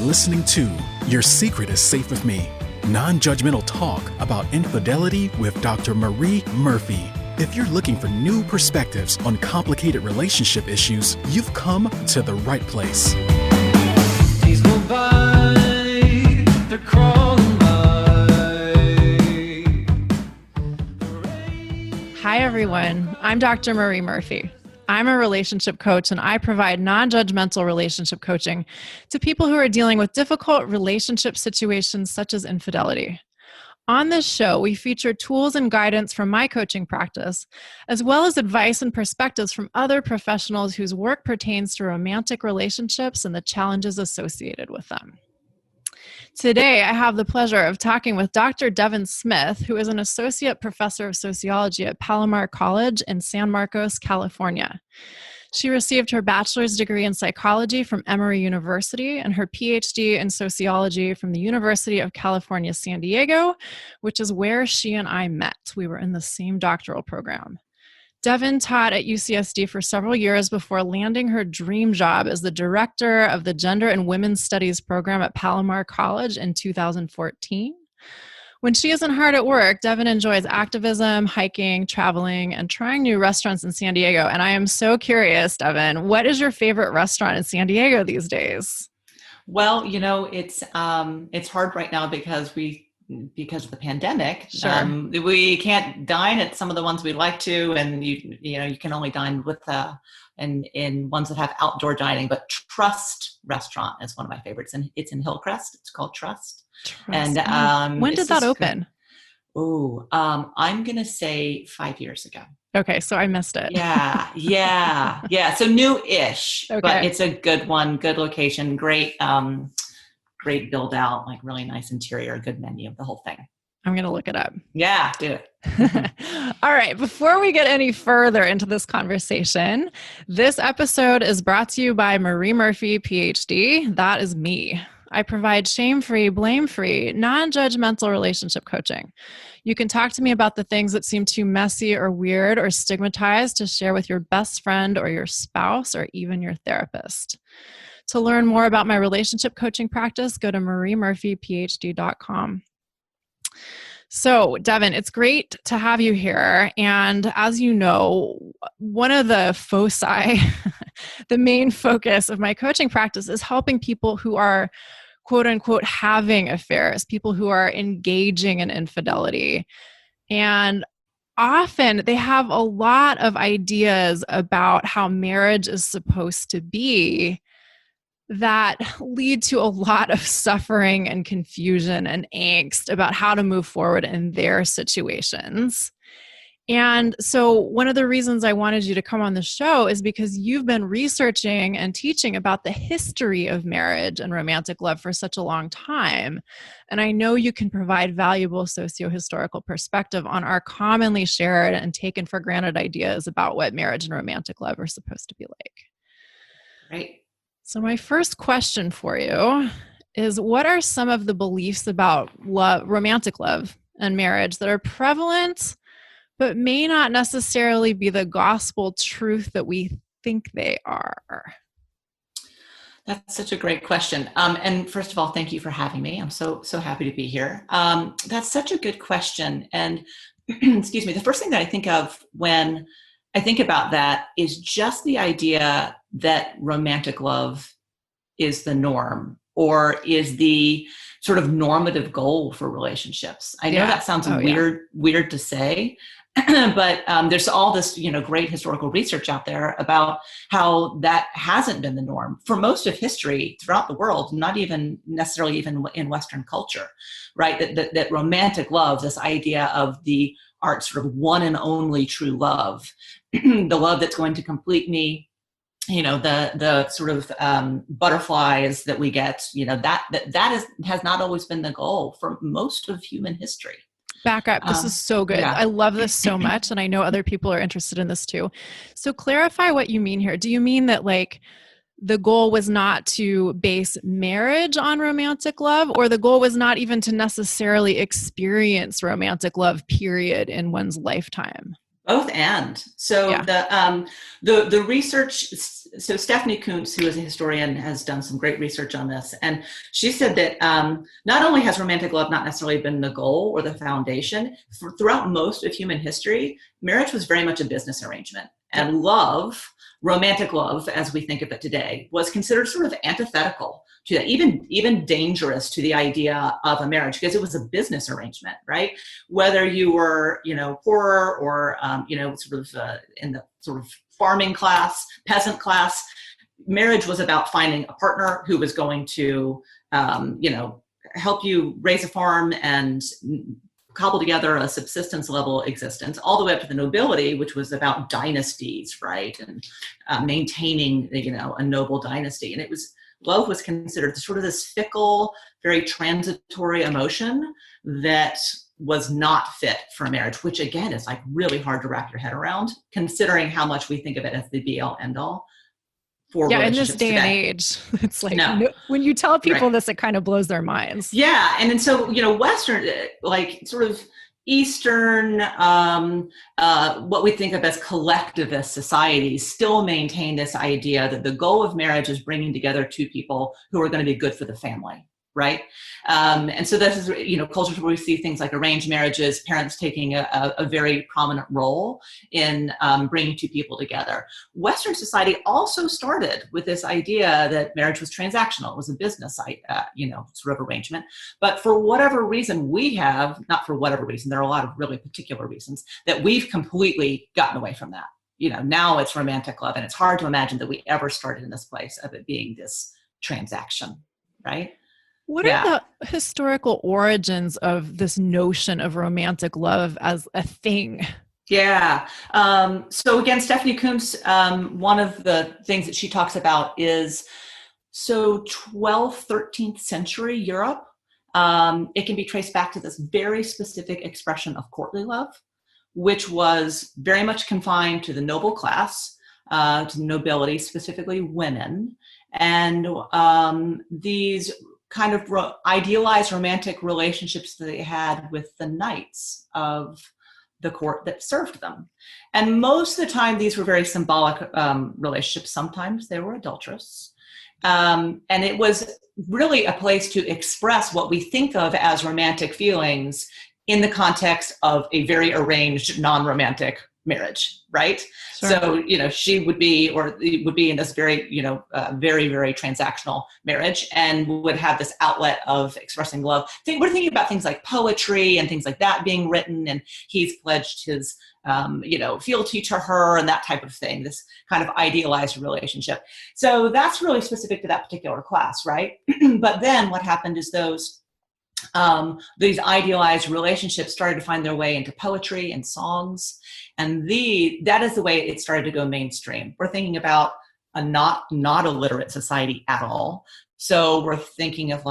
listening to Your Secret is Safe with Me, non-judgmental talk about infidelity with Dr. Marie Murphy. If you're looking for new perspectives on complicated relationship issues, you've come to the right place. Days go by, they're crawling by. Hi, everyone. I'm Dr. Marie Murphy. I'm a relationship coach, and I provide non-judgmental relationship coaching to people who are dealing with difficult relationship situations such as infidelity. On this show, we feature tools and guidance from my coaching practice, as well as advice and perspectives from other professionals whose work pertains to romantic relationships and the challenges associated with them. Today, I have the pleasure of talking with Dr. Devon Smith, who is an Associate Professor of Sociology at Palomar College in San Marcos, California. She received her bachelor's degree in psychology from Emory University and her PhD in sociology from the University of California, San Diego, which is where she and I met. We were in the same doctoral program. Devon taught at UCSD for several years before landing her dream job as the director of the Gender and Women's Studies program at Palomar College in 2014. When she isn't hard at work, Devon enjoys activism, hiking, traveling, and trying new restaurants in San Diego. And I am so curious, Devon, what is your favorite restaurant in San Diego these days? Well, it's hard right now because of the pandemic. Sure. We can't dine at some of the ones we'd like to, and you can only dine with in ones that have outdoor dining. But Trust Restaurant is one of my favorites, and it's in Hillcrest. It's called Trust. And when did that open? I'm gonna say 5 years ago. Okay, so I missed it. Yeah. So new-ish, Okay. But it's a good one, good location, great great build out, like really nice interior, good menu, the whole thing. I'm going to look it up. Yeah, do it. All right. Before we get any further into this conversation, this episode is brought to you by Marie Murphy, PhD. That is me. I provide shame-free, blame-free, non-judgmental relationship coaching. You can talk to me about the things that seem too messy or weird or stigmatized to share with your best friend or your spouse or even your therapist. To learn more about my relationship coaching practice, go to mariemurphyphd.com. So, Devon, it's great to have you here. And as you know, one of the foci, the main focus of my coaching practice is helping people who are, quote unquote, having affairs, people who are engaging in infidelity. And often they have a lot of ideas about how marriage is supposed to be that lead to a lot of suffering and confusion and angst about how to move forward in their situations. And so one of the reasons I wanted you to come on the show is because you've been researching and teaching about the history of marriage and romantic love for such a long time. And I know you can provide valuable socio-historical perspective on our commonly shared and taken for granted ideas about what marriage and romantic love are supposed to be like. Right. So my first question for you is, what are some of the beliefs about love, romantic love and marriage that are prevalent, but may not necessarily be the gospel truth that we think they are? That's such a great question. And first of all, thank you for having me. I'm so happy to be here. That's such a good question. And excuse me, the first thing that I think of when I think about that is just the idea that romantic love is the norm or is the sort of normative goal for relationships. I know that sounds weird to say, but there's all this, great historical research out there about how that hasn't been the norm for most of history throughout the world, not even necessarily even in Western culture, right? That romantic love, this idea of the art sort of one and only true love, the love that's going to complete me, the sort of butterflies that we get, has not always been the goal for most of human history. Back up. This is so good. Yeah. I love this so much. And I know other people are interested in this too. So clarify what you mean here. Do you mean that the goal was not to base marriage on romantic love, or the goal was not even to necessarily experience romantic love, period, in one's lifetime? Both and. So Yeah. the research, so Stephanie Kuntz, who is a historian, has done some great research on this. And she said that not only has romantic love not necessarily been the goal or the foundation, throughout most of human history, marriage was very much a business arrangement. And love, romantic love, as we think of it today, was considered sort of antithetical to that, even dangerous to the idea of a marriage, because it was a business arrangement, right? Whether you were, poorer or, sort of in the sort of farming class, peasant class, marriage was about finding a partner who was going to, help you raise a farm and cobble together a subsistence level existence, all the way up to the nobility, which was about dynasties, right? And maintaining, a noble dynasty. And love was considered sort of this fickle, very transitory emotion that was not fit for marriage, which again is like really hard to wrap your head around, considering how much we think of it as the be all end all for Yeah, in this relationships day and today. age, it's like No. when you tell people Right. this, it kind of blows their minds. Yeah, and then so Western, like sort of Eastern, what we think of as collectivist societies still maintain this idea that the goal of marriage is bringing together two people who are going to be good for the family, right? And so this is, cultures where we see things like arranged marriages, parents taking a very prominent role in bringing two people together. Western society also started with this idea that marriage was transactional, it was a business, sort of arrangement. But for whatever reason not for whatever reason, there are a lot of really particular reasons that we've completely gotten away from that. Now it's romantic love, and it's hard to imagine that we ever started in this place of it being this transaction, right? What are the historical origins of this notion of romantic love as a thing? Yeah. So again, Stephanie Kuntz, one of the things that she talks about is 12th, 13th century Europe. It can be traced back to this very specific expression of courtly love, which was very much confined to the noble class, to the nobility, specifically women. And these kind of idealized romantic relationships that they had with the knights of the court that served them. And most of the time, these were very symbolic relationships. Sometimes they were adulterous. And it was really a place to express what we think of as romantic feelings in the context of a very arranged, non-romantic marriage, right? Sure. So, she would be in this very, very, very transactional marriage and would have this outlet of expressing love. We're thinking about things like poetry and things like that being written, and he's pledged his, fealty to her and that type of thing, this kind of idealized relationship. So that's really specific to that particular class, right? But then what happened is these idealized relationships started to find their way into poetry and songs, and that is the way it started to go mainstream. We're thinking about a not illiterate society at all. So we're thinking of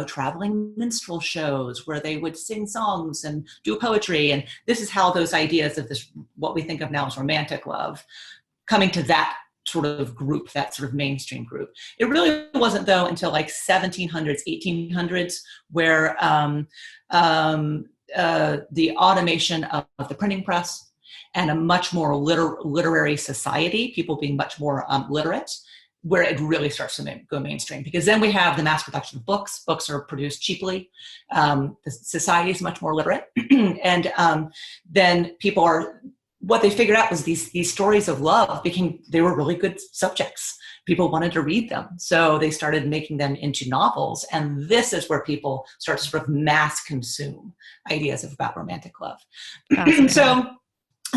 traveling minstrel shows where they would sing songs and do poetry, and this is how those ideas of this, what we think of now as romantic love, coming to that sort of group, that sort of mainstream group. It really wasn't, though, until 1700s, 1800s, where the automation of the printing press and a much more literary society, people being much more literate, where it really starts to go mainstream. Because then we have the mass production of books. Books are produced cheaply. The society is much more literate. And then what they figured out was these stories of love they were really good subjects. People wanted to read them. So they started making them into novels. And this is where people start to sort of mass consume ideas about romantic love.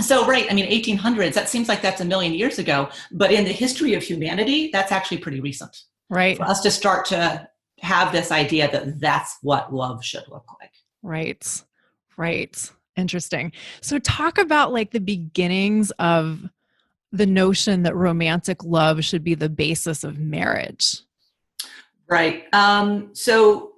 So right, 1800s, that seems like that's a million years ago, but in the history of humanity, that's actually pretty recent. Right. For us to start to have this idea that that's what love should look like. Right. Interesting. So talk about the beginnings of the notion that romantic love should be the basis of marriage. Right. So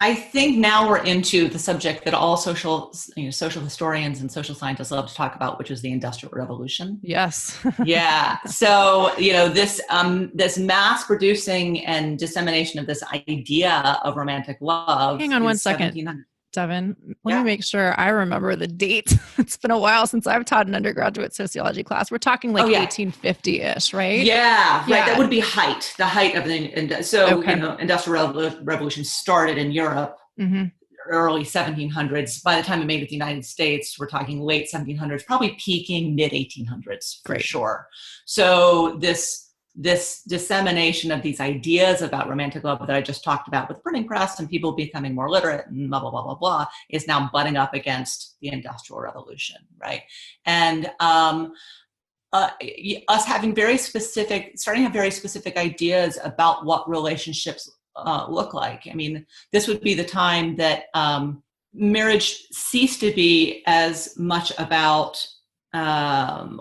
I think now we're into the subject that all social historians and social scientists love to talk about, which is the Industrial Revolution. Yes. Yeah. So, this mass producing and dissemination of this idea of romantic love. Hang on one second. Devon, let Yeah. me make sure I remember the date. It's been a while since I've taught an undergraduate sociology class. We're talking like Oh, yeah. 1850-ish, right? Yeah, right. Yeah. That would be the height of so, Okay. Industrial Revolution started in Europe, Mm-hmm. early 1700s. By the time it made it to the United States, we're talking late 1700s, probably peaking mid 1800s for Great. sure. So this dissemination of these ideas about romantic love that I just talked about with the printing press and people becoming more literate and blah, blah, blah, blah, blah, is now butting up against the Industrial Revolution, right? And us having starting to have very specific ideas about what relationships look like. I mean, this would be the time that marriage ceased to be as much about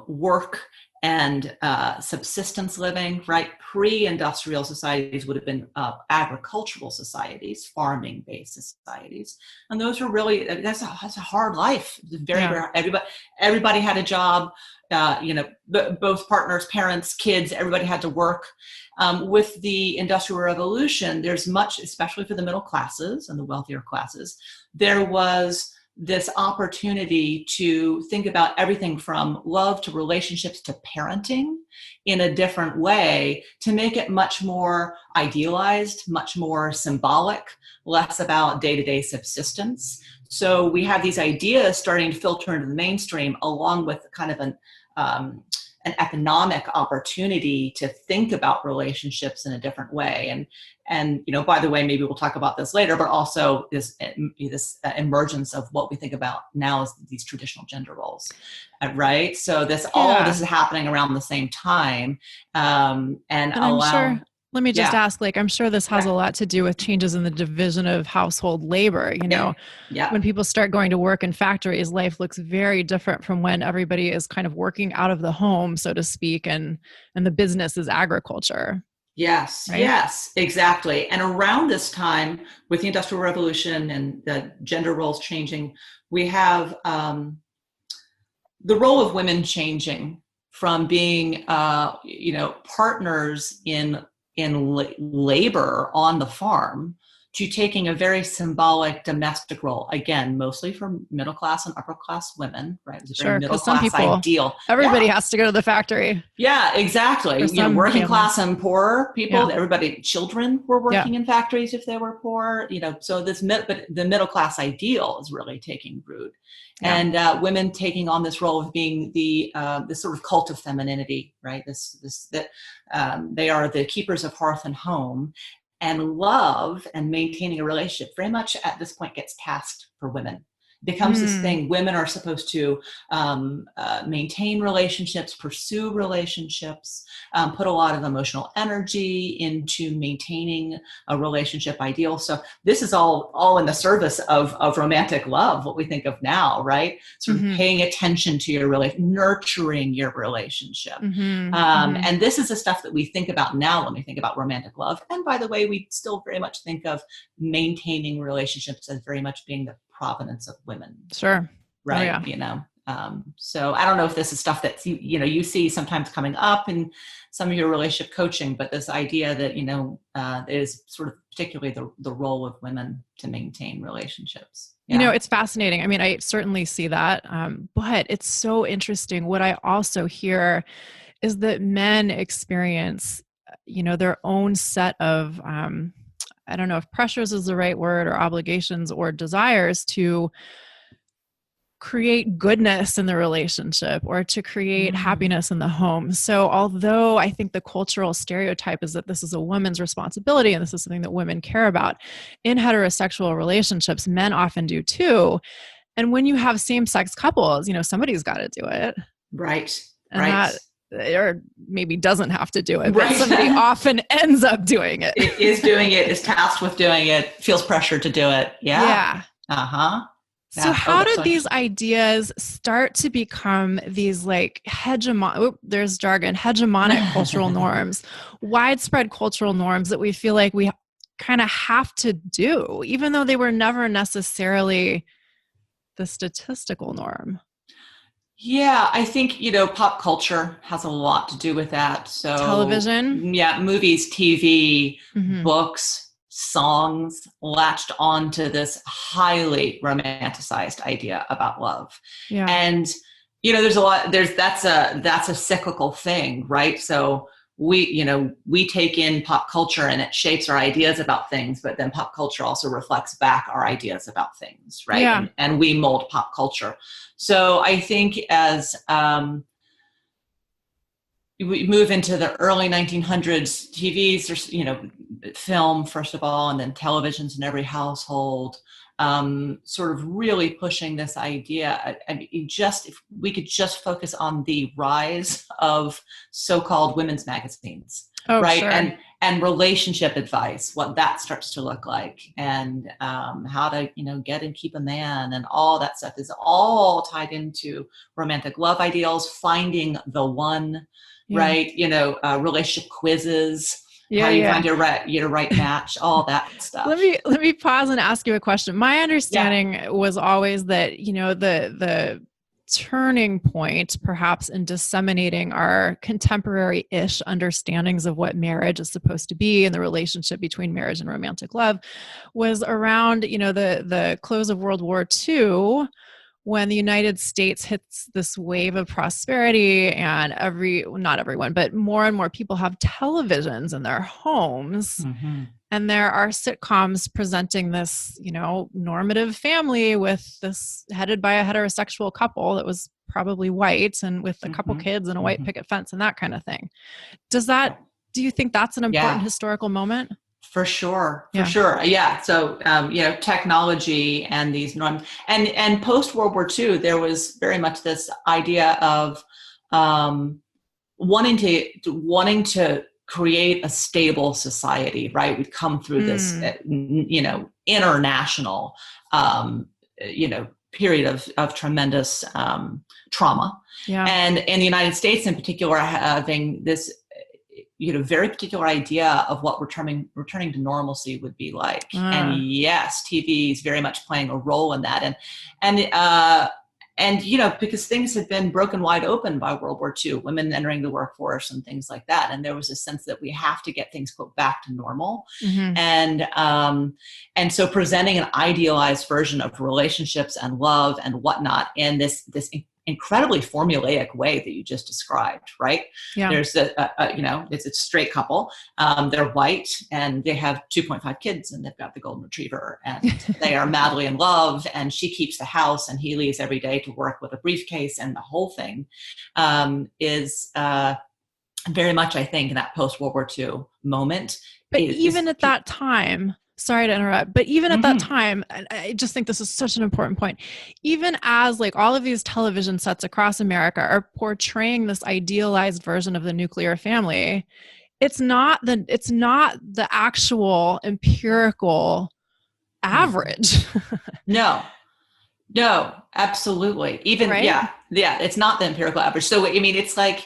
work and subsistence living, right? Pre-industrial societies would have been agricultural societies, farming-based societies, and those were really that's a hard life. Very everybody had a job. Both partners, parents, kids, everybody had to work. With the Industrial Revolution, there's much, especially for the middle classes and the wealthier classes, there was this opportunity to think about everything from love to relationships to parenting in a different way, to make it much more idealized, much more symbolic, less about day-to-day subsistence. So we have these ideas starting to filter into the mainstream, along with kind of an economic opportunity to think about relationships in a different way. And by the way, maybe we'll talk about this later, but also this emergence of what we think about now as these traditional gender roles, right? So all of this is happening around the same time, and I'm sure. Let me just ask, I'm sure this has a lot to do with changes in the division of household labor. When people start going to work in factories, life looks very different from when everybody is kind of working out of the home, so to speak, and the business is agriculture. Yes, right? Yes, exactly. And around this time, with the Industrial Revolution and the gender roles changing, we have the role of women changing from being, partners in labor on the farm to taking a very symbolic domestic role. Again, mostly for middle class and upper class women, right? It's a very middle class ideal. Everybody has to go to the factory. Yeah, exactly. Working class and poorer people, children were working in factories if they were poor, so but the middle class ideal is really taking root. Yeah. And women taking on this role of being this sort of cult of femininity, right? They are the keepers of hearth and home, and love and maintaining a relationship very much at this point gets tasked for women. Becomes this thing. Women are supposed to maintain relationships, pursue relationships, put a lot of emotional energy into maintaining a relationship ideal. So this is all in the service of romantic love, what we think of now, right? Sort of paying attention to your nurturing your relationship. And this is the stuff that we think about now when we think about romantic love. And by the way, we still very much think of maintaining relationships as very much being the provenance of women. Sure. Right. Oh, yeah. So I don't know if this is stuff that you see sometimes coming up in some of your relationship coaching, but this idea that, is sort of particularly the role of women to maintain relationships. Yeah. It's fascinating. I mean, I certainly see that. But it's so interesting. What I also hear is that men experience, their own set of, I don't know if pressures is the right word, or obligations or desires to create goodness in the relationship or to create happiness in the home. So although I think the cultural stereotype is that this is a woman's responsibility and this is something that women care about, in heterosexual relationships, men often do too. And when you have same-sex couples, somebody's got to do it. Right. And right. Or maybe doesn't have to do it, but somebody often ends up doing it. It is doing it, is tasked with doing it, feels pressure to do it. Yeah. Yeah. So how did these ideas start to become these there's jargon, hegemonic cultural norms, widespread cultural norms that we feel like we kind of have to do, even though they were never necessarily the statistical norm? Yeah, I think, pop culture has a lot to do with that. So television. Yeah, movies, TV, books, songs latched onto this highly romanticized idea about love. Yeah. And, that's a cyclical thing, right? So we take in pop culture and it shapes our ideas about things, but then pop culture also reflects back our ideas about things, right? Yeah. And we mold pop culture. So I think as we move into the early 1900s, TVs, there's, film, first of all, and then televisions in every household, sort of really pushing this idea. I mean, if we could just focus on the rise of so-called women's magazines, right? Sure. And relationship advice, what that starts to look like, and how to, get and keep a man, and all that stuff is all tied into romantic love ideals, finding the one, right? Relationship quizzes, how you find your right match, all that stuff. Let me pause and ask you a question. My understanding was always that, the turning point perhaps in disseminating our contemporary-ish understandings of what marriage is supposed to be and the relationship between marriage and romantic love was around, the close of World War II, when the United States hits this wave of prosperity and not everyone, but more and more people have televisions in their homes. Mm-hmm. And there are sitcoms presenting this, normative family with this headed by a heterosexual couple that was probably white and with a couple kids and a white picket fence and that kind of thing. Do you think that's an important historical moment? For sure. Yeah. So, technology and these norms, and post World War II, there was very much this idea of wanting to create a stable society, right? We'd come through this, international, period of tremendous trauma. Yeah. And in the United States in particular, having this very particular idea of what returning to normalcy would be like. And yes, TV is very much playing a role in that. And because things had been broken wide open by World War II, women entering the workforce and things like that. And there was a sense that we have to get things, quote, back to normal. Mm-hmm. And so presenting an idealized version of relationships and love and whatnot in this incredibly formulaic way that you just described, right? Yeah. There's it's a straight couple. They're white and they have 2.5 kids and they've got the golden retriever and they are madly in love, and she keeps the house and he leaves every day to work with a briefcase, and the whole thing is very much, I think, in that post-World War II moment. But even at that time, sorry to interrupt, but even at that time, I just think this is such an important point, even as like all of these television sets across America are portraying this idealized version of the nuclear family, it's not the actual empirical average. No, absolutely. Even, right? Yeah, it's not the empirical average. So, I mean, it's like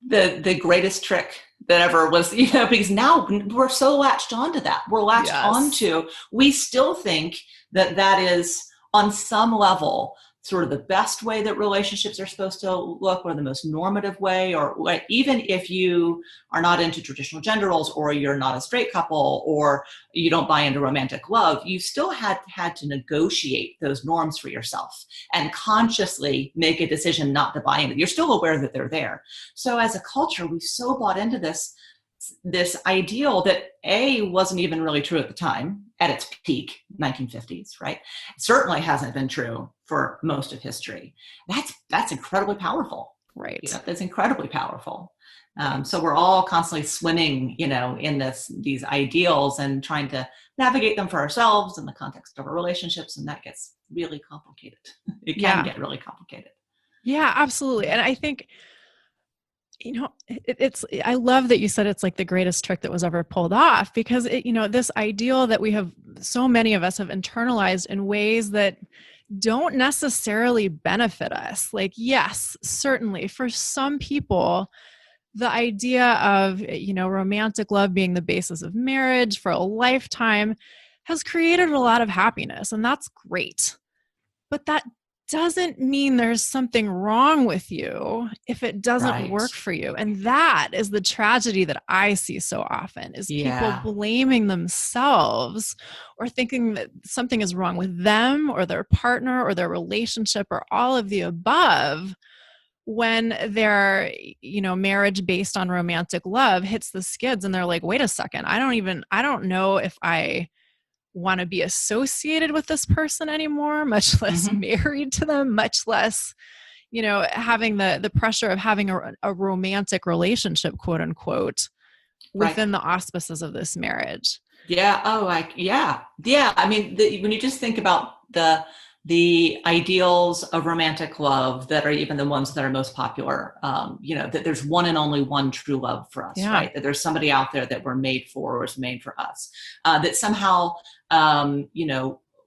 the greatest trick that ever was, because now we're so latched onto that. We're latched onto, we still think that is on some level sort of the best way that relationships are supposed to look, or the most normative way, or even if you are not into traditional gender roles, or you're not a straight couple, or you don't buy into romantic love, you still had to negotiate those norms for yourself and consciously make a decision not to buy into. You're still aware that they're there. So as a culture, we've so bought into this ideal that wasn't even really true at the time, at its peak, 1950s, right? It certainly hasn't been true for most of history. That's incredibly powerful, right? That's incredibly powerful. So we're all constantly swimming, in these ideals and trying to navigate them for ourselves in the context of our relationships, and that gets really complicated. It can get really complicated. Yeah, absolutely. And I think, I love that you said it's like the greatest trick that was ever pulled off, because this ideal that so many of us have internalized in ways that don't necessarily benefit us. Like, yes, certainly for some people, the idea of, romantic love being the basis of marriage for a lifetime has created a lot of happiness, and that's great. But that doesn't mean there's something wrong with you if it doesn't Right. work for you. And that is the tragedy that I see so often, is Yeah. people blaming themselves or thinking that something is wrong with them or their partner or their relationship or all of the above, when their, marriage based on romantic love hits the skids and they're like, wait a second, I don't know if I want to be associated with this person anymore, much less married to them, much less, having the pressure of having a romantic relationship, quote unquote, within the auspices of this marriage. Yeah. Oh, yeah. I mean, when you just think about the ideals of romantic love that are even the ones that are most popular, that there's one and only one true love for us, right? That there's somebody out there that we're made for or is made for us. That somehow,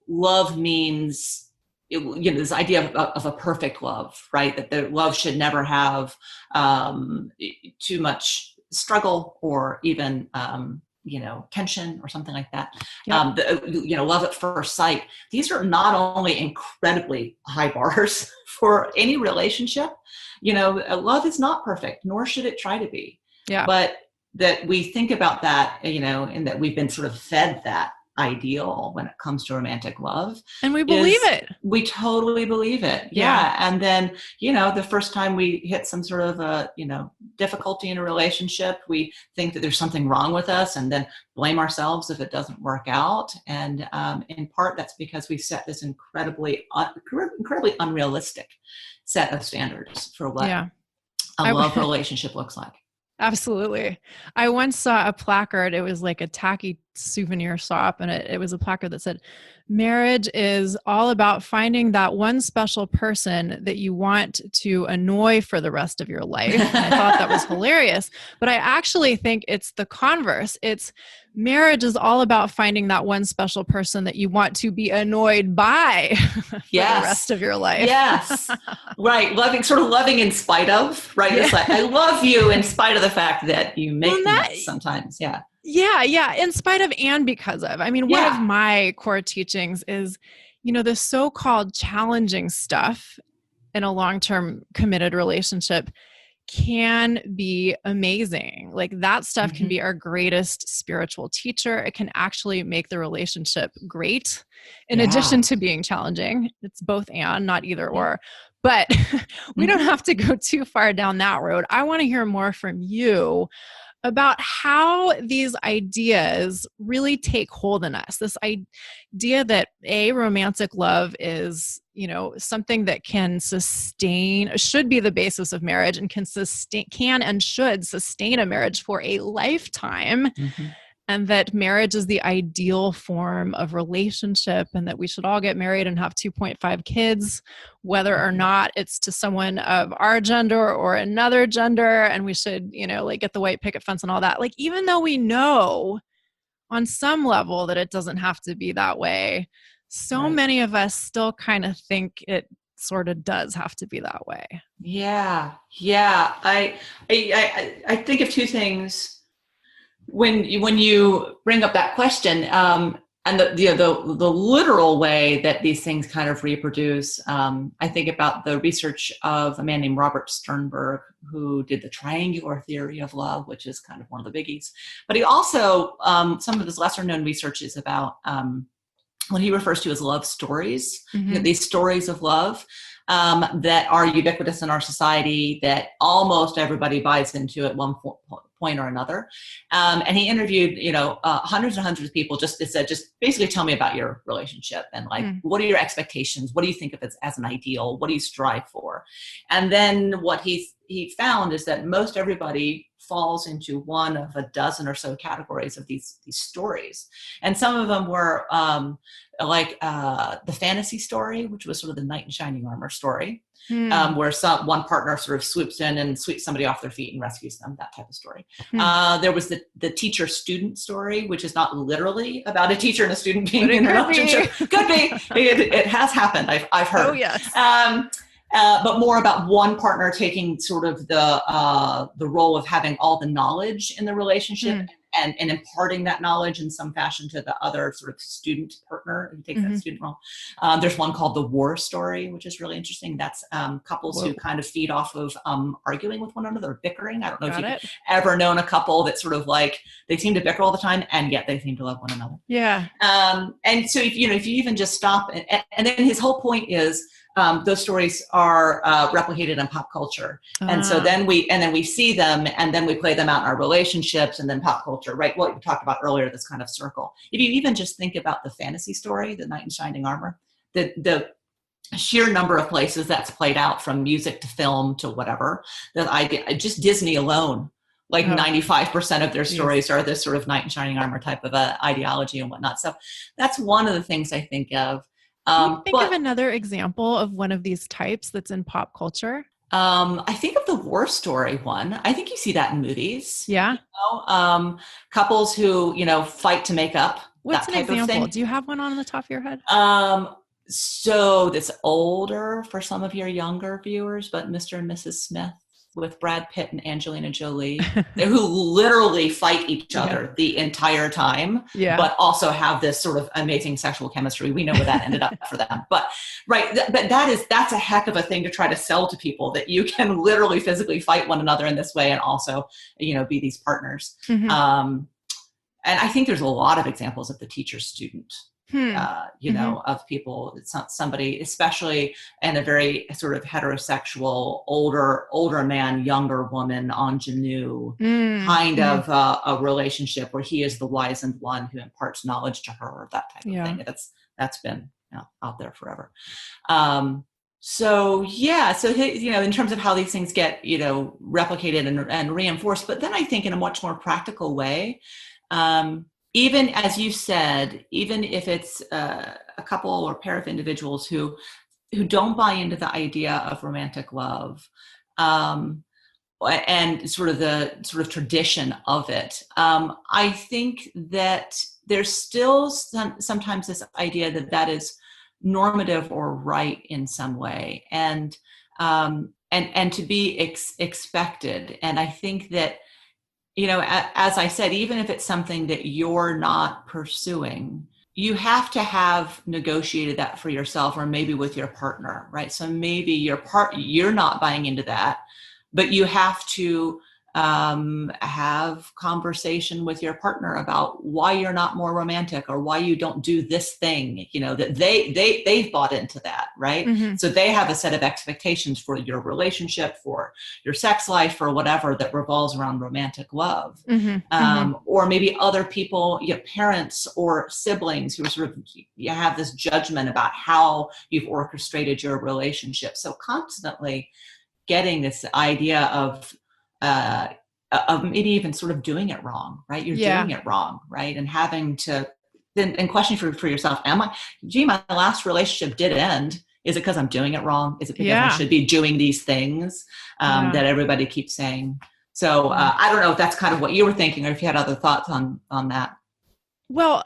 love means, this idea of a perfect love, right? That the love should never have too much struggle or even tension or something like that. Yep. Love at first sight. These are not only incredibly high bars for any relationship. Love is not perfect, nor should it try to be. Yeah. But that we think about that, and that we've been sort of fed that ideal when it comes to romantic love. And we believe it. We totally believe it. Yeah. And then, the first time we hit some sort of difficulty in a relationship, we think that there's something wrong with us and then blame ourselves if it doesn't work out. And in part, that's because we set this incredibly unrealistic set of standards for what a love relationship looks like. Absolutely. I once saw a placard. It was like a tacky souvenir shop, and it was a placard that said, marriage is all about finding that one special person that you want to annoy for the rest of your life. And I thought that was hilarious. But I actually think it's the converse. Marriage is all about finding that one special person that you want to be annoyed by for the rest of your life. Yes. Right. Loving in spite of, right? Yeah. It's like, I love you in spite of the fact that you make me sometimes. Yeah. Yeah. In spite of and because of. I mean, one of my core teachings is, the so-called challenging stuff in a long-term committed relationship can be amazing. Like that stuff can be our greatest spiritual teacher. It can actually make the relationship great in addition to being challenging. It's both and, not either or. But we don't have to go too far down that road. I want to hear more from you about how these ideas really take hold in us. This idea that romantic love is, something that can should be the basis of marriage and can and should sustain a marriage for a lifetime. And that marriage is the ideal form of relationship, and that we should all get married and have 2.5 kids, whether or not it's to someone of our gender or another gender. And we should, get the white picket fence and all that. Like, even though we know on some level that it doesn't have to be that way, so many of us still kind of think it sort of does have to be that way. Yeah. I think of two things when you bring up that question, and the literal way that these things kind of reproduce. I think about the research of a man named Robert Sternberg, who did the triangular theory of love, which is kind of one of the biggies. But he also, some of his lesser known research is about what he refers to as love stories, these stories of love that are ubiquitous in our society, that almost everybody buys into at one point or another. And he interviewed, hundreds and hundreds of people, just basically tell me about your relationship and what are your expectations? What do you think of as an ideal? What do you strive for? And then what he found is that most everybody falls into one of a dozen or so categories of these stories. And some of them were the fantasy story, which was sort of the knight in shining armor story, where one partner sort of swoops in and sweeps somebody off their feet and rescues them, that type of story. There was the teacher-student story, which is not literally about a teacher and a student being in a relationship. Could be. It has happened. I've heard. Oh, yes. But more about one partner taking sort of the role of having all the knowledge in the relationship and imparting that knowledge in some fashion to the other sort of student partner who takes that student role. There's one called The War Story, which is really interesting. That's couples who kind of feed off of arguing with one another, or bickering. I don't know if you've ever known a couple that sort of like, they seem to bicker all the time and yet they seem to love one another. Yeah. And so if you even just stop, and then his whole point is, those stories are replicated in pop culture. And so then we see them, and then we play them out in our relationships, and then pop culture, right? What we talked about earlier, this kind of circle. If you even just think about the fantasy story, The Knight in Shining Armor, the sheer number of places that's played out, from music to film to whatever, that just Disney alone, like 95% of their stories are this sort of knight in shining armor type of ideology and whatnot. So that's one of the things I think of. Can you think of another example of one of these types that's in pop culture? I think of the War Story one. I think you see that in movies. Yeah. You know? Couples who, fight to make up. What's that an type of example? thing. Do you have one on the top of your head? So this older for some of your younger viewers, but Mr. and Mrs. Smith with Brad Pitt and Angelina Jolie, who literally fight each other the entire time, but also have this sort of amazing sexual chemistry. We know where that ended up for them. But that's a heck of a thing to try to sell to people, that you can literally physically fight one another in this way and also, be these partners. And I think there's a lot of examples of the teacher-student. Of people, it's not somebody, especially in a very sort of heterosexual, older man, younger woman, ingenue kind of a relationship where he is the wizened one who imparts knowledge to her, or that type of thing. That's been out there forever. So in terms of how these things get, replicated and reinforced, but then I think in a much more practical way, even as you said, even if it's a couple or pair of individuals who don't buy into the idea of romantic love, and sort of tradition of it, I think that there's still sometimes this idea that is normative or right in some way, and to be expected. And I think that, as I said, even if it's something that you're not pursuing, you have to have negotiated that for yourself, or maybe with your partner, right? So maybe you're not buying into that, but you have to have conversation with your partner about why you're not more romantic, or why you don't do this thing, that they've bought into that, right? So they have a set of expectations for your relationship, for your sex life, or whatever, that revolves around romantic love. Or maybe other people, parents or siblings, who are sort of, you have this judgment about how you've orchestrated your relationship. So constantly getting this idea of maybe even sort of doing it wrong, right? You're doing it wrong, right? And having to then question for yourself, my last relationship did end. Is it because I'm doing it wrong? Is it because I should be doing these things that everybody keeps saying? So I don't know if that's kind of what you were thinking, or if you had other thoughts on that. Well,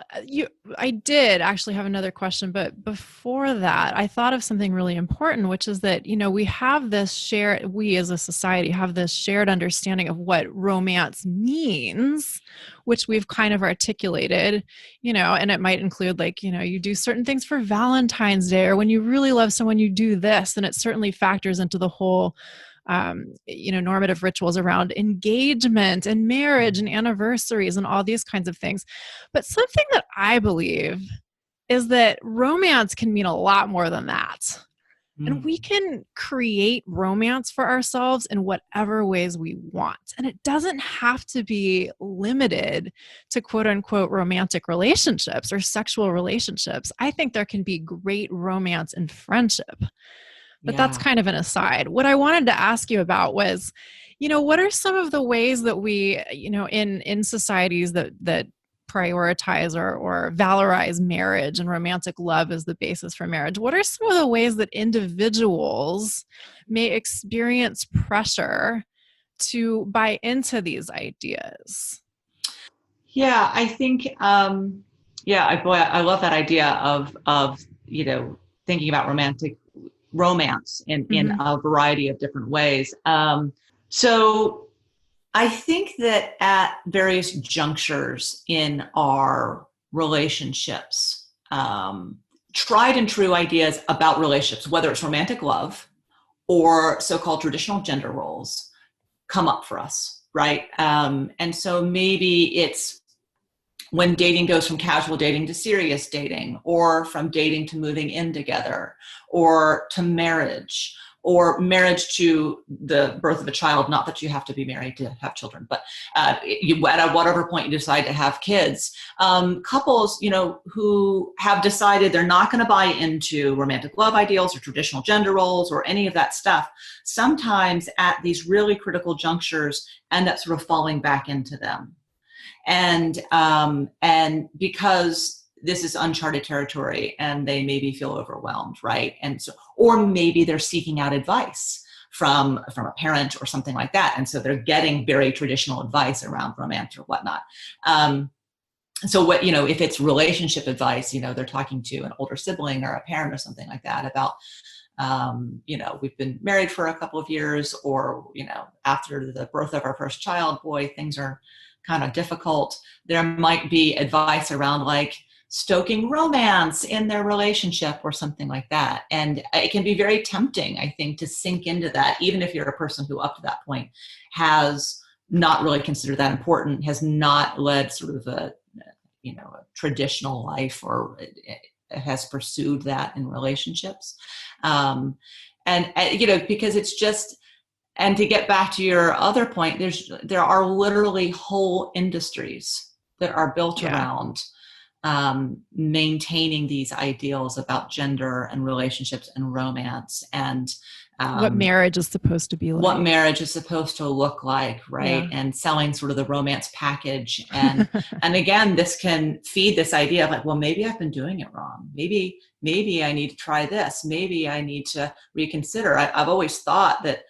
I did actually have another question, but before that, I thought of something really important, which is that, we have this we as a society have this shared understanding of what romance means, which we've kind of articulated, and it might include you do certain things for Valentine's Day, or when you really love someone, you do this, and it certainly factors into the whole normative rituals around engagement and marriage and anniversaries and all these kinds of things. But something that I believe is that romance can mean a lot more than that. And we can create romance for ourselves in whatever ways we want. And it doesn't have to be limited to quote unquote romantic relationships or sexual relationships. I think there can be great romance in friendship. But that's kind of an aside. What I wanted to ask you about was, what are some of the ways that we, in societies that prioritize or valorize marriage and romantic love as the basis for marriage, what are some of the ways that individuals may experience pressure to buy into these ideas? Yeah, I think, I love that idea of thinking about romance in a variety of different ways. So I think that at various junctures in our relationships, tried and true ideas about relationships, whether it's romantic love or so-called traditional gender roles, come up for us, right? And so maybe it's when dating goes from casual dating to serious dating, or from dating to moving in together, or to marriage to the birth of a child. Not that you have to be married to have children, but at whatever point you decide to have kids, couples, who have decided they're not going to buy into romantic love ideals or traditional gender roles or any of that stuff, sometimes at these really critical junctures end up sort of falling back into them. And because this is uncharted territory and they maybe feel overwhelmed, right? And so, or maybe they're seeking out advice from a parent or something like that. And so they're getting very traditional advice around romance or whatnot. So what, if it's relationship advice, they're talking to an older sibling or a parent or something like that about, we've been married for a couple of years, or, after the birth of our first child, boy, things are kind of difficult. There might be advice around like stoking romance in their relationship or something like that. And it can be very tempting, I think, to sink into that, even if you're a person who up to that point has not really considered that important, has not led sort of a traditional life, or has pursued that in relationships. Because it's just, and to get back to your other point, there are literally whole industries that are built around maintaining these ideals about gender and relationships and romance, and what marriage is supposed to be like. What marriage is supposed to look like, right? Yeah. And selling sort of the romance package. And and again, this can feed this idea of like, well, maybe I've been doing it wrong. Maybe I need to try this. Maybe I need to reconsider. I've always thought that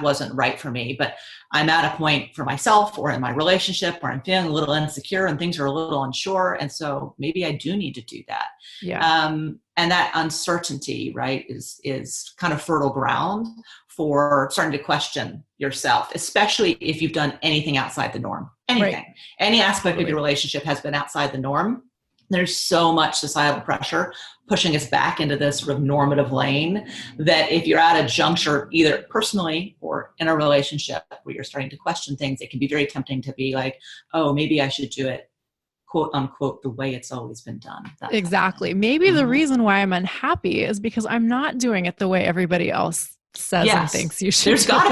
wasn't right for me, but I'm at a point for myself or in my relationship where I'm feeling a little insecure and things are a little unsure. And so maybe I do need to do that. Yeah. And that uncertainty, right, is kind of fertile ground for starting to question yourself, especially if you've done anything outside the norm. Anything, right. Any aspect of your relationship has been outside the norm. There's so much societal pressure pushing us back into this sort of normative lane that if you're at a juncture, either personally or in a relationship where you're starting to question things, it can be very tempting to be like, oh, maybe I should do it, quote unquote, the way it's always been done. Exactly. Maybe the reason why I'm unhappy is because I'm not doing it the way everybody else says and thinks you should. There's got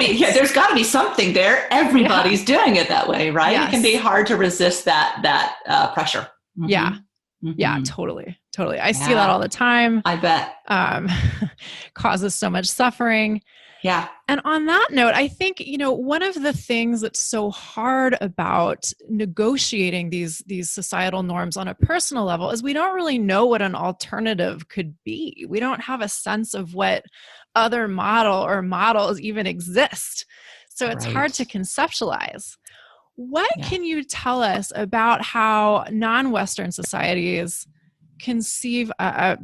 to be something there. Everybody's doing it that way, right? Yes. It can be hard to resist that pressure. Mm-hmm. Yeah. Mm-hmm. Yeah, totally. I see that all the time. I bet. Causes so much suffering. Yeah. And on that note, I think, one of the things that's so hard about negotiating these societal norms on a personal level is we don't really know what an alternative could be. We don't have a sense of what other models even exist. So it's hard to conceptualize. What can you tell us about how non-Western societies conceive, I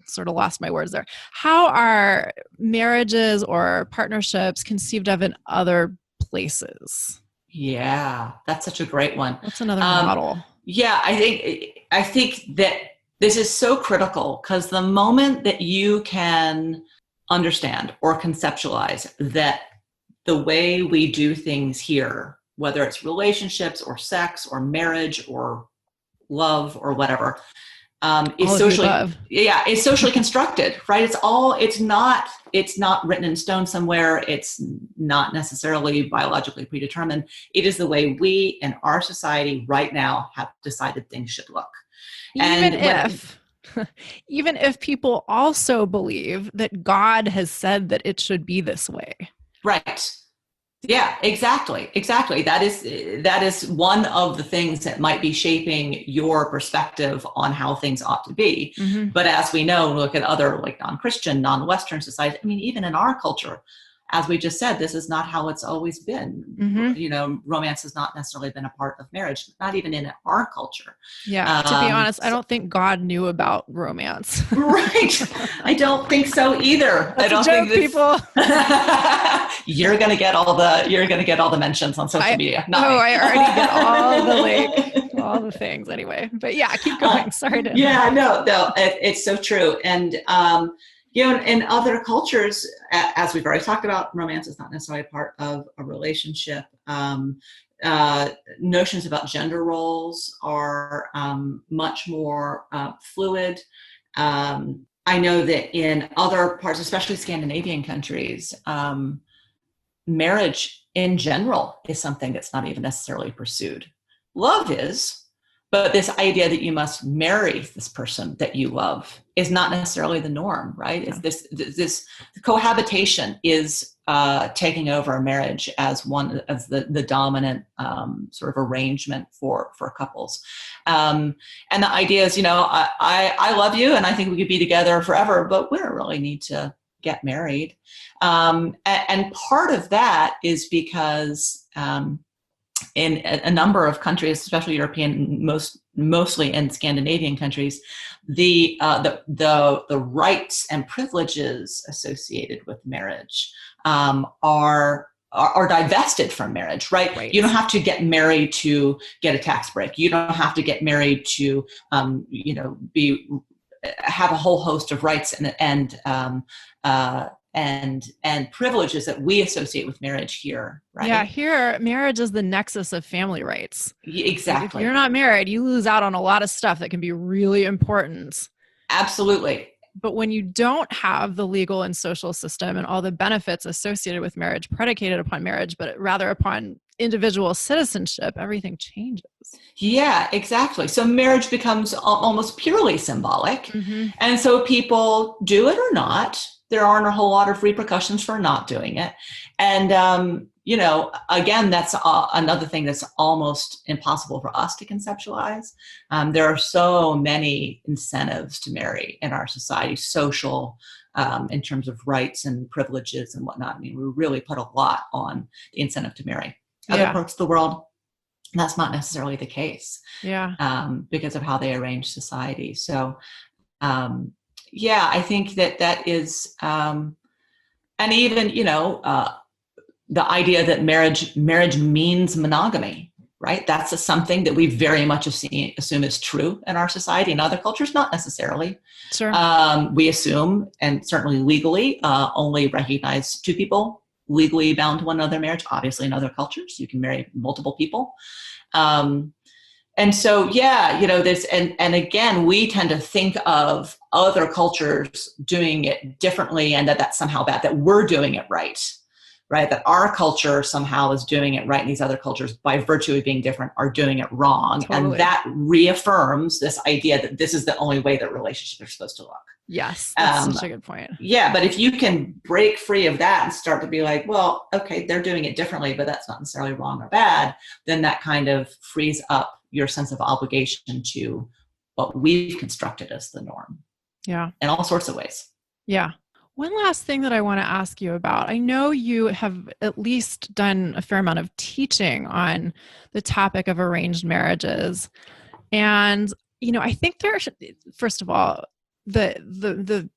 sort of lost my words there. How are marriages or partnerships conceived of in other places? Yeah, that's such a great one. What's another model? Yeah, I think that this is so critical, because the moment that you can understand or conceptualize that the way we do things here, whether it's relationships or sex or marriage or love or whatever, is socially constructed, right? It's not written in stone somewhere. It's not necessarily biologically predetermined. It is the way we in our society right now have decided things should look. Even if people also believe that God has said that it should be this way. Right. Yeah, exactly. That is one of the things that might be shaping your perspective on how things ought to be. Mm-hmm. But as we know, look at other like non-Christian, non-Western societies. I mean, even in our culture, as we just said, this is not how it's always been. Mm-hmm. Romance has not necessarily been a part of marriage, not even in our culture. Yeah. To be honest, I don't think God knew about romance. Right. I don't think so either. That's I don't a joke, think people. you're going to get all the mentions on social media. I already get all the things anyway. But yeah, keep going. Sorry to. Yeah, no, it's so true. And in other cultures, as we've already talked about, romance is not necessarily part of a relationship. Notions about gender roles are much more fluid. I know that in other parts, especially Scandinavian countries, marriage in general is something that's not even necessarily pursued. Love is, but this idea that you must marry this person that you love is not necessarily the norm, right? Yeah. It's this cohabitation is taking over a marriage as the dominant sort of arrangement for couples. And the idea is, I love you and I think we could be together forever, but we don't really need to get married. And part of that is because in a number of countries, especially European, mostly in Scandinavian countries, the rights and privileges associated with marriage are divested from marriage, right? You don't have to get married to get a tax break. You don't have to get married to, have a whole host of rights and privileges that we associate with marriage here, right? Yeah, here, marriage is the nexus of family rights. Exactly. Like if you're not married, you lose out on a lot of stuff that can be really important. Absolutely. But when you don't have the legal and social system and all the benefits associated with marriage predicated upon marriage, but rather upon individual citizenship, everything changes. Yeah, exactly. So marriage becomes almost purely symbolic. Mm-hmm. And so people do it or not. There aren't a whole lot of repercussions for not doing it. And, again, that's another thing that's almost impossible for us to conceptualize. There are so many incentives to marry in our society, social, in terms of rights and privileges and whatnot. I mean, we really put a lot on the incentive to marry. Other parts of the world, that's not necessarily the case. Yeah. Because of how they arrange society. So, I think that is, and even, the idea that marriage means monogamy, right? That's something that we very much assume is true in our society. In other cultures, not necessarily. Sure. We assume, and certainly legally, only recognize two people legally bound to one another marriage. Obviously, in other cultures, you can marry multiple people. And so, this, and again, we tend to think of other cultures doing it differently and that's somehow bad, that we're doing it right? That our culture somehow is doing it right and these other cultures, by virtue of being different, are doing it wrong. Totally. And that reaffirms this idea that this is the only way that relationships are supposed to look. Yes, that's such a good point. Yeah, but if you can break free of that and start to be like, well, okay, they're doing it differently, but that's not necessarily wrong or bad, then that kind of frees up your sense of obligation to what we've constructed as the norm. Yeah. In all sorts of ways. Yeah. One last thing that I want to ask you about. I know you have at least done a fair amount of teaching on the topic of arranged marriages. And, I think first of all, the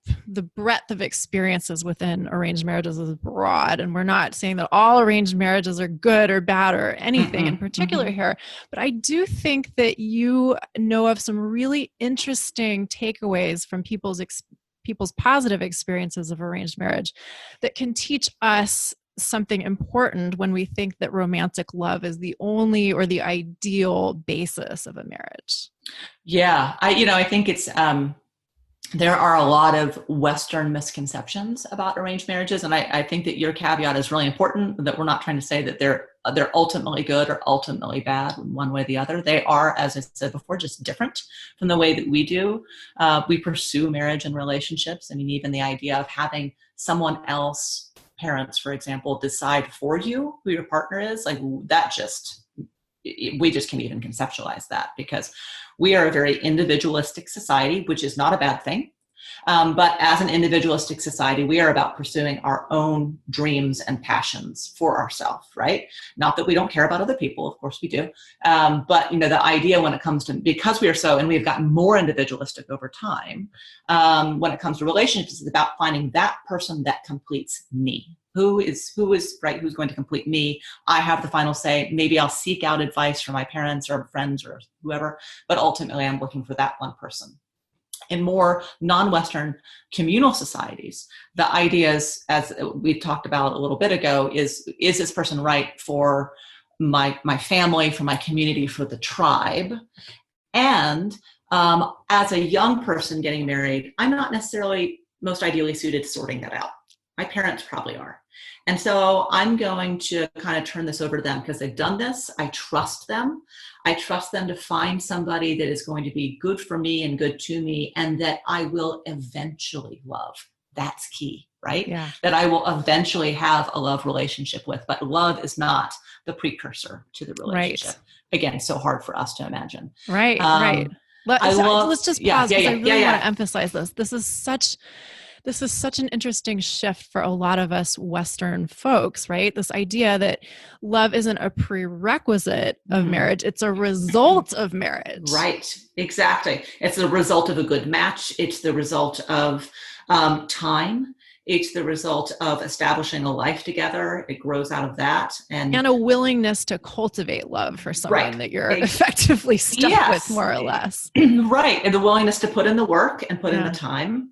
breadth of experiences within arranged marriages is broad, and we're not saying that all arranged marriages are good or bad or anything in particular here, but I do think that you know of some really interesting takeaways from people's positive experiences of arranged marriage that can teach us something important when we think that romantic love is the only or the ideal basis of a marriage. Yeah, I think it's there are a lot of Western misconceptions about arranged marriages, and I think that your caveat is really important, that we're not trying to say that they're ultimately good or ultimately bad in one way or the other. They are, as I said before, just different from the way that we do. We pursue marriage and relationships. I mean, even the idea of having someone else, parents, for example, decide for you who your partner is, like that we just can't even conceptualize that, because we are a very individualistic society, which is not a bad thing. But as an individualistic society, we are about pursuing our own dreams and passions for ourselves, right? Not that we don't care about other people, of course we do. But the idea when it comes to, because we are so, and we've gotten more individualistic over time, when it comes to relationships, it's about finding that person that completes me. Who is right? Who's going to complete me? I have the final say. Maybe I'll seek out advice from my parents or friends or whoever, but ultimately I'm looking for that one person. In more non-Western communal societies, the idea is, as we talked about a little bit ago, is this person right for my family, for my community, for the tribe? And as a young person getting married, I'm not necessarily most ideally suited to sorting that out. My parents probably are. And so I'm going to kind of turn this over to them because they've done this. I trust them. I trust them to find somebody that is going to be good for me and good to me, and that I will eventually love. That's key, right? Yeah. That I will eventually have a love relationship with, but love is not the precursor to the relationship. Right. Again, so hard for us to imagine. Right. Right. Let's just pause because I really want to emphasize this. This is such an interesting shift for a lot of us Western folks, right? This idea that love isn't a prerequisite of marriage, it's a result of marriage. Right, exactly. It's the result of a good match. It's the result of time. It's the result of establishing a life together. It grows out of that. And a willingness to cultivate love for someone that you're effectively stuck with, more or less. Right, and the willingness to put in the work and put in the time.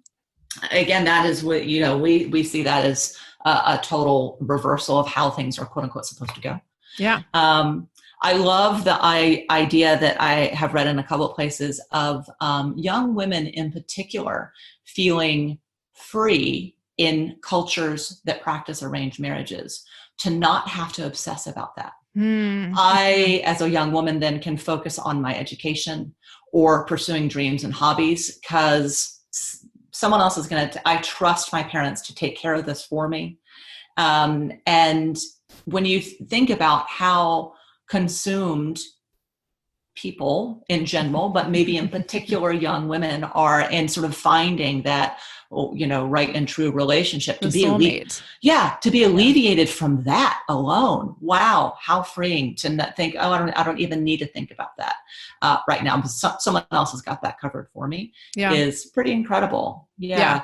Again, that is what, we see that as a total reversal of how things are quote unquote supposed to go. Yeah. I love the idea that I have read in a couple of places of young women in particular feeling free in cultures that practice arranged marriages to not have to obsess about that. I, as a young woman, then can focus on my education or pursuing dreams and hobbies because someone else is I trust my parents to take care of this for me. And when you think about how consumed people in general, but maybe in particular young women are in sort of finding that, right and true relationship to be alleviated from that alone. Wow. How freeing to not think, I don't even need to think about that right now. Someone else has got that covered for me is pretty incredible. Yeah.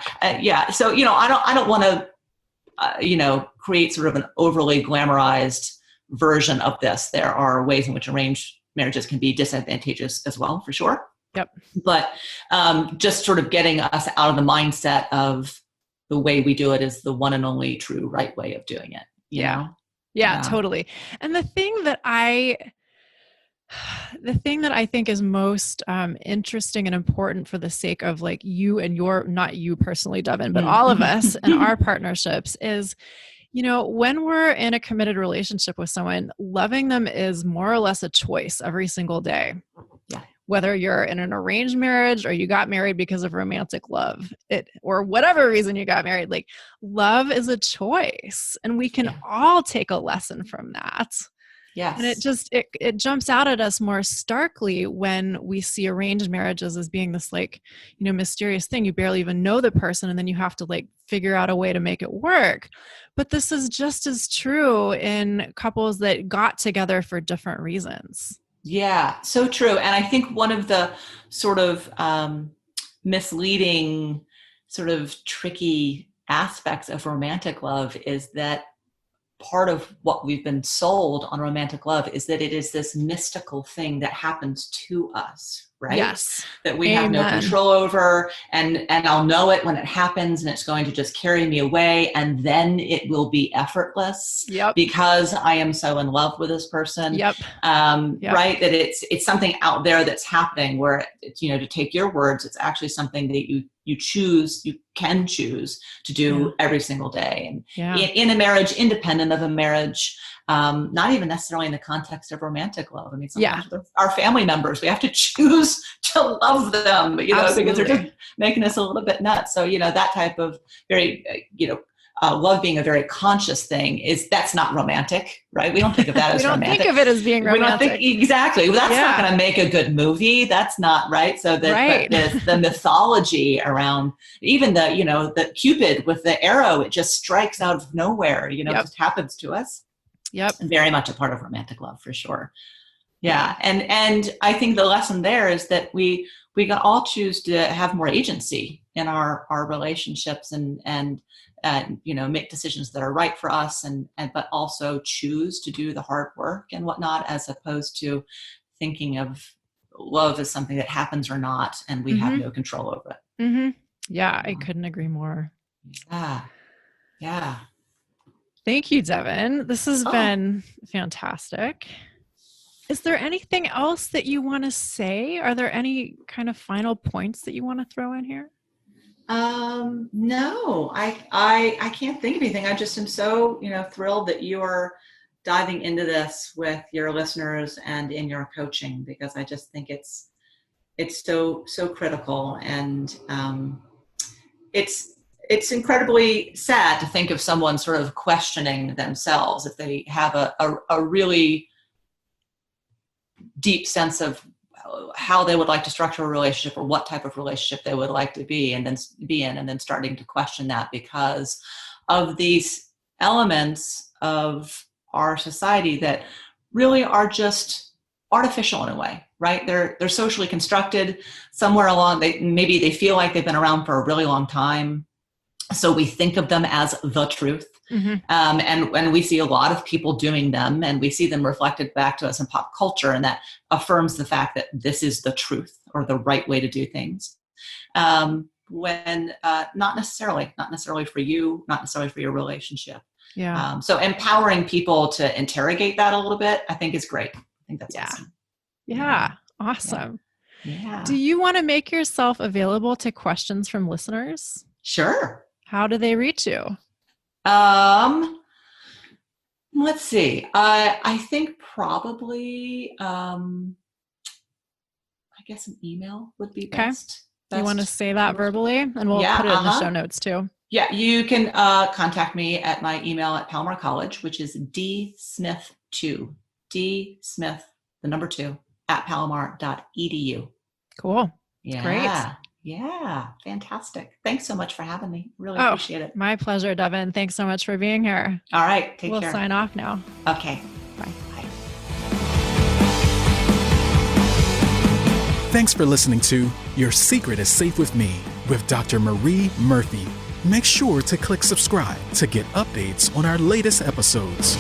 So, I don't want to, create sort of an overly glamorized version of this. There are ways in which arranged marriages can be disadvantageous as well, for sure. Yep. But just sort of getting us out of the mindset of the way we do it is the one and only true right way of doing it. Yeah, totally. And the thing that I think is most interesting and important for the sake of like you and not you personally, Devon, but all of us and our partnerships is, when we're in a committed relationship with someone, loving them is more or less a choice every single day. Yeah. Whether you're in an arranged marriage or you got married because of romantic love, or whatever reason you got married, like love is a choice, and we can all take a lesson from that. Yes. And it jumps out at us more starkly when we see arranged marriages as being this mysterious thing. You barely even know the person, and then you have to figure out a way to make it work. But this is just as true in couples that got together for different reasons. Yeah, so true. And I think one of the sort of misleading, sort of tricky aspects of romantic love is that part of what we've been sold on romantic love is that it is this mystical thing that happens to us, right? Yes. That we have no control over, and I'll know it when it happens, and it's going to just carry me away, and then it will be effortless because I am so in love with this person. Right? That it's something out there that's happening where it's, to take your words, it's actually something that you can choose to do every single day. And in a marriage, independent of a marriage, not even necessarily in the context of romantic love. I mean, sometimes our family members, we have to choose to love them, because they're just making us a little bit nuts. So, that type of very, love being a very conscious thing, that's not romantic, right? We don't think of that as romantic. We don't think of it as being romantic. Exactly. Well, that's not going to make a good movie. That's not right. So but the mythology around even the Cupid with the arrow, it just strikes out of nowhere, it just happens to us. Yep. Very much a part of romantic love for sure. Yeah. And I think the lesson there is that we can all choose to have more agency in our relationships and make decisions that are right for us but also choose to do the hard work and whatnot, as opposed to thinking of love as something that happens or not, and we have no control over it. Mm-hmm. Yeah, I couldn't agree more. Yeah. Thank you, Devon. This has been fantastic. Is there anything else that you want to say? Are there any kind of final points that you want to throw in here? No, I can't think of anything. I just am so, thrilled that you are diving into this with your listeners and in your coaching, because I just think it's so so and it's incredibly sad to think of someone sort of questioning themselves if they have a really deep sense of how they would like to structure a relationship or what type of relationship they would like to be in, and then starting to question that because of these elements of our society that really are just artificial in a way, right? They're socially constructed somewhere along. Maybe they feel like they've been around for a really long time. So we think of them as the truth. Mm-hmm. And we see a lot of people doing them, and we see them reflected back to us in pop culture, and that affirms the fact that this is the truth or the right way to do things. When not necessarily for you, not necessarily for your relationship. Yeah. So empowering people to interrogate that a little bit, I think is great. I think that's awesome. Yeah. Awesome. Yeah. Do you want to make yourself available to questions from listeners? Sure. How do they reach you? Let's see. I think probably, I guess an email would be best. Do you want to say that verbally? And we'll put it in the show notes too. Yeah, you can contact me at my email at Palomar College, which is dsmith2, dsmith, the number 2, at palomar.edu. Cool. Yeah. Great. Yeah, fantastic. Thanks so much for having me. Really appreciate it. My pleasure, Devon. Thanks so much for being here. All right, take care. We'll sign off now. Okay. Bye. Bye. Thanks for listening to Your Secret is Safe with Me with Dr. Marie Murphy. Make sure to click subscribe to get updates on our latest episodes.